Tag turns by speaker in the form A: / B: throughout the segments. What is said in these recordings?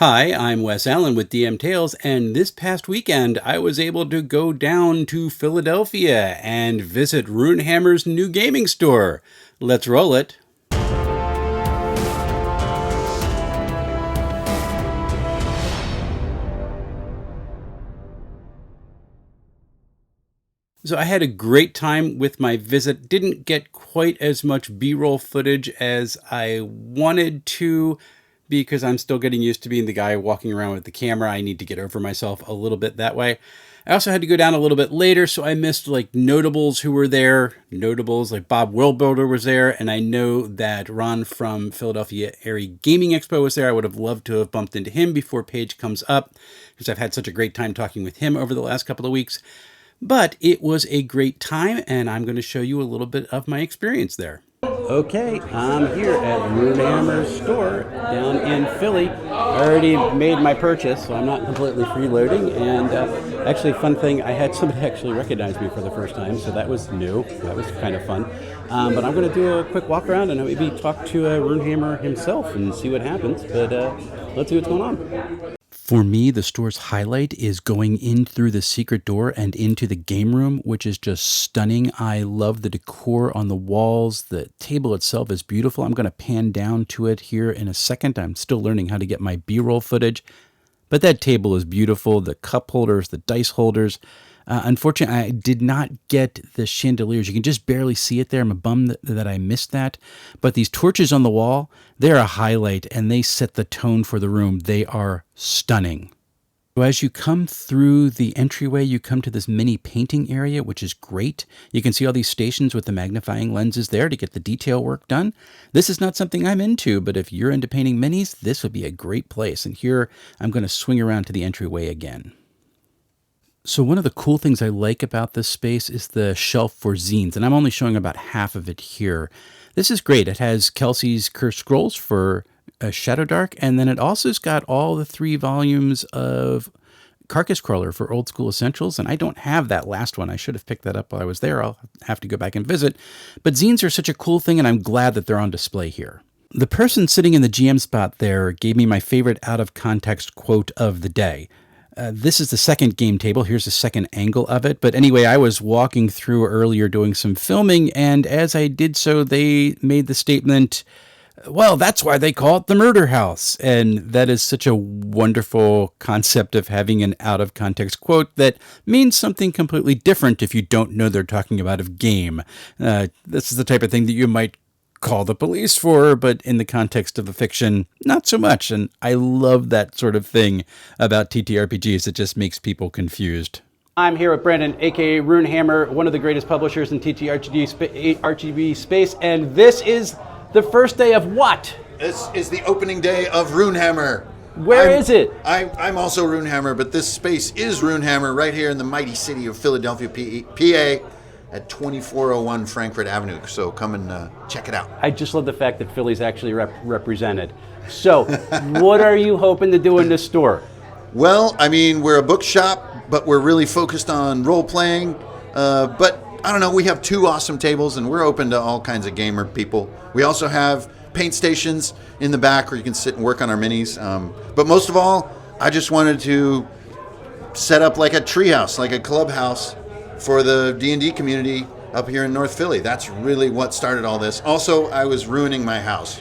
A: Hi, I'm Wes Allen with DM Tales, and this past weekend I was able to go down to Philadelphia and visit Runehammer's new gaming store. Let's roll it. So I had a great time with my visit. Didn't get quite as much B-roll footage as I wanted to because I'm still getting used to being the guy walking around with the camera. I need to get over myself a little bit that way. I also had to go down a little bit later, so I missed like notables who were there. Notables like Bob Worldbuilder was there, and I know that Ron from Philadelphia Area Gaming Expo was there. I would have loved to have bumped into him before Paige comes up because I've had such a great time talking with him over the last couple of weeks. But it was a great time, and I'm going to show you a little bit of my experience there. Okay, I'm here at Runehammer's store down in Philly. I already made my purchase, so I'm not completely freeloading. And actually, fun thing, I had somebody actually recognize me for the first time, so that was new. That was kind of fun. But I'm going to do a quick walk around and maybe talk to Runehammer himself and see what happens. But let's see what's going on. For me, the store's highlight is going in through the secret door and into the game room, which is just stunning. I love the decor on the walls. The table itself is beautiful. I'm going to pan down to it here in a second. I'm still learning how to get my B-roll footage. But that table is beautiful. The cup holders, the dice holders. Unfortunately, I did not get the chandeliers. You can just barely see it there. I'm a bum that I missed that. But these torches on the wall, they're a highlight, and they set the tone for the room. They are stunning. So as you come through the entryway, you come to this mini painting area, which is great. You can see all these stations with the magnifying lenses there to get the detail work done. This is not something I'm into, but if you're into painting minis, this would be a great place. And here, I'm going to swing around to the entryway again. So one of the cool things I like about this space is the shelf for zines, and I'm only showing about half of it here. This is great. It has Kelsey's Cursed Scrolls for Shadow Dark, and then it also's got all the 3 volumes of Carcass Crawler for Old School Essentials, and I don't have that last one. I should have picked that up while I was there. I'll have to go back and visit. But zines are such a cool thing, and I'm glad that they're on display here. The person sitting in the GM spot there gave me my favorite out-of-context quote of the day. This is the second game table. Here's the second angle of it. But anyway, I was walking through earlier doing some filming, and as I did so, they made the statement, well, that's why they call it the murder house. And that is such a wonderful concept of having an out-of-context quote that means something completely different if you don't know they're talking about a game. This is the type of thing that you might call the police for, but in the context of a fiction, not so much. And I love that sort of thing about TTRPGs. It just makes people confused. I'm here with Brandon, aka Runehammer, one of the greatest publishers in TTRPG space, and this is the first day of what?
B: This is the opening day of Runehammer.
A: Where is it?
B: I'm also Runehammer, but this space is Runehammer right here in the mighty city of Philadelphia, PA. At 2401 Frankfurt Avenue. So come and check it out.
A: I just love the fact that Philly's actually represented. So what are you hoping to do in this store?
B: Well, I mean, we're a bookshop, but we're really focused on role-playing. But I don't know, we have 2 awesome tables, and we're open to all kinds of gamer people. We also have paint stations in the back where you can sit and work on our minis. But most of all, I just wanted to set up like a treehouse, like a clubhouse, for the D&D community up here in North Philly. That's really what started all this. Also, I was ruining my house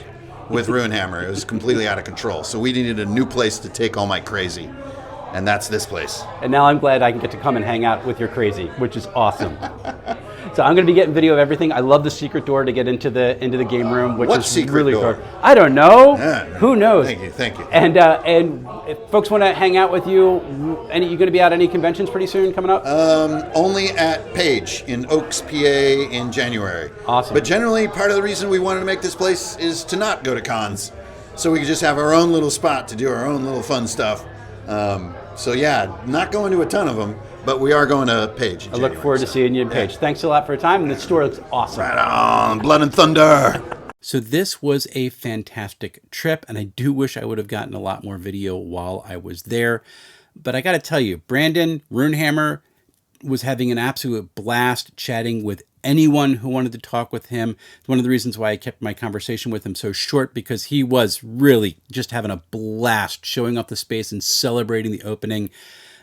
B: with Runehammer. It was completely out of control. So we needed a new place to take all my crazy. And that's this place.
A: And now I'm glad I can get to come and hang out with your crazy, which is awesome. So I'm going to be getting video of everything. I love the secret door to get into the game room, which is really hard. I don't know. Who knows?
B: Thank you.
A: And if folks want to hang out with you, you going to be at any conventions pretty soon coming up?
B: Only at Page in Oaks, PA in January.
A: Awesome.
B: But generally, part of the reason we wanted to make this place is to not go to cons, so we could just have our own little spot to do our own little fun stuff. So yeah, not going to a ton of them, but we are going to Page.
A: I look forward to seeing you in Page. Thanks a lot for your time, and the store looks awesome.
B: Right on, Blood and Thunder.
A: So this was a fantastic trip, and I do wish I would have gotten a lot more video while I was there. But I got to tell you, Brandon Runehammer was having an absolute blast chatting with anyone who wanted to talk with him. One of the reasons why I kept my conversation with him so short, because he was really just having a blast showing off the space and celebrating the opening.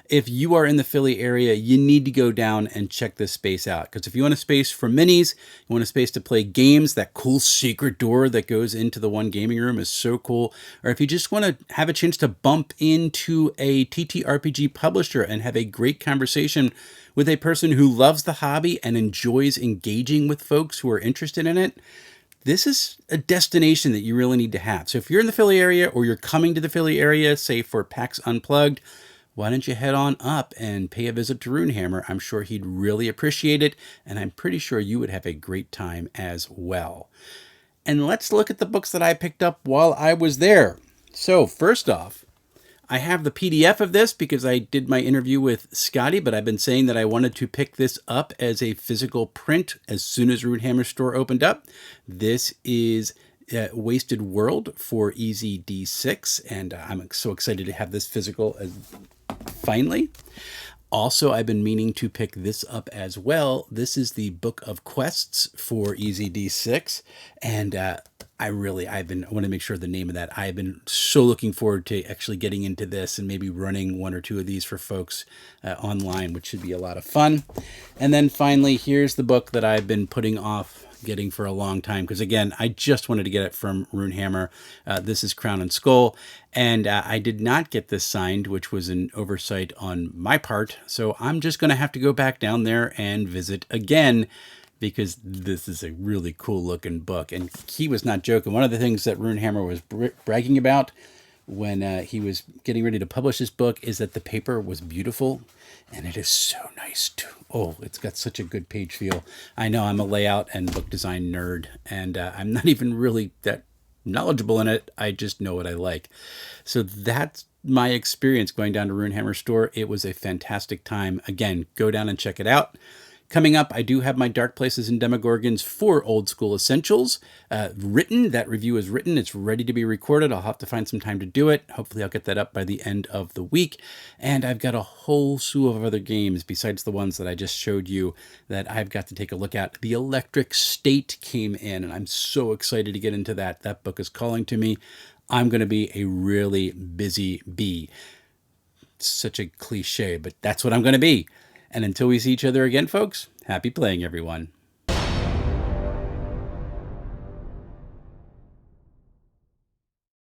A: If you are in the Philly area, you need to go down and check this space out. Because if you want a space for minis, you want a space to play games, that cool secret door that goes into the one gaming room is so cool. Or if you just want to have a chance to bump into a TTRPG publisher and have a great conversation with a person who loves the hobby and enjoys engaging with folks who are interested in it, this is a destination that you really need to have. So if you're in the Philly area or you're coming to the Philly area, say for PAX Unplugged, why don't you head on up and pay a visit to Runehammer? I'm sure he'd really appreciate it, and I'm pretty sure you would have a great time as well. And let's look at the books that I picked up while I was there. So first off, I have the PDF of this because I did my interview with Scotty, but I've been saying that I wanted to pick this up as a physical print as soon as Runehammer store opened up. This is Wasted World for Easy D6, and I'm so excited to have this physical finally. Also, I've been meaning to pick this up as well. This is the Book of Quests for Easy D6, and I want to make sure the name of that. I've been so looking forward to actually getting into this and maybe running one or two of these for folks online, which should be a lot of fun. And then finally, here's the book that I've been putting off getting for a long time, because again, I just wanted to get it from Runehammer. This is Crown and Skull, and I did not get this signed, which was an oversight on my part, so I'm just going to have to go back down there and visit again, because this is a really cool looking book. And he was not joking. One of the things that Runehammer was bragging about when he was getting ready to publish this book is that the paper was beautiful, and it is so nice too. Oh, it's got such a good page feel. I know I'm a layout and book design nerd, and I'm not even really that knowledgeable in it. I just know what I like. So that's my experience going down to Runehammer store. It was a fantastic time. Again, go down and check it out. Coming up, I do have my Dark Places and Demogorgons 4 Old School Essentials written. That review is written. It's ready to be recorded. I'll have to find some time to do it. Hopefully I'll get that up by the end of the week. And I've got a whole slew of other games besides the ones that I just showed you that I've got to take a look at. The Electric State came in, and I'm so excited to get into that. That book is calling to me. I'm going to be a really busy bee. It's such a cliche, but that's what I'm going to be. And until we see each other again, folks, happy playing, everyone.